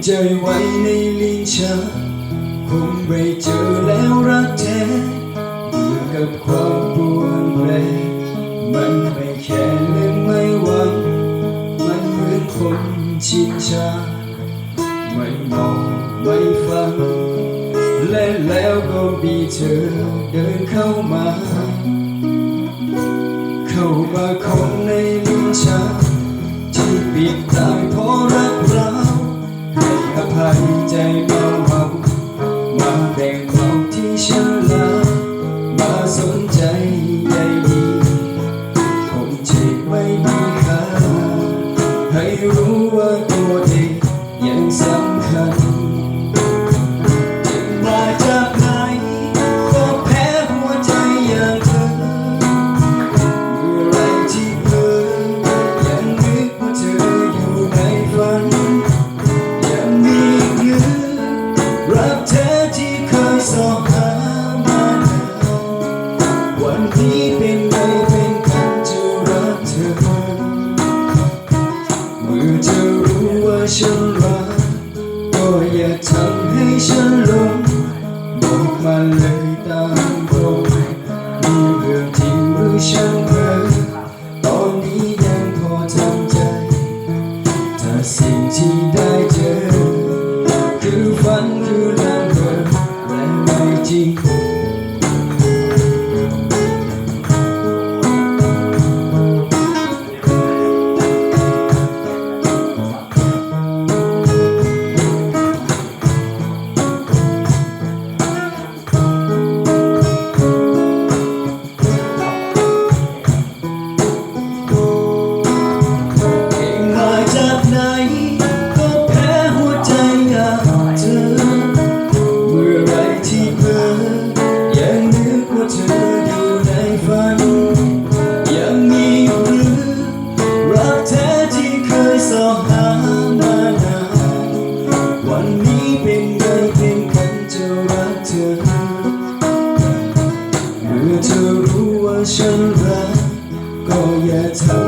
ใจไว้ในลิ้นชักคงไม่เจอแล้วรักแท้อยู่กับความปวดแปรมันไม่แค่และไม่หวังมันเหมือนคนชินชาไม่มองไม่ฟังและแล้วก็มีเธอเดินเข้ามาคนในลิ้นชักที่ปิดตายเพราะรักเราให้อภัยใจเมามาแบ่งเราที่ฉันลามาสนใจใยดีคงจะไม่มีค่าให้รู้ว่าตัวเองยังสำคัญมาจากไหนก็แพ้หัวใจอย่างเธอเมื่อไรที่เพ้อยังนึกว่าเธออยู่ในฝันยังมีหรือรักแท้ที่เคยสอบหามานานวันนี้เป็นไงเป็นกันจะรักเธอเมื่อเธอรู้ว่าฉันรักก็อย่าทำให้ฉันหลงบอกมาเลยตามตรงมีเรื่องที่หรือฉันเพ้อตอนนี้ยังพอทำใจถ้าสิ่งที่ได้เจอคือฝันคือลางเพ้อและไม่จริงวันนี้เป็นไงเป็นกันจะรักเธอเมื่อเธอรู้ว่าฉันรักก็อย่าทำ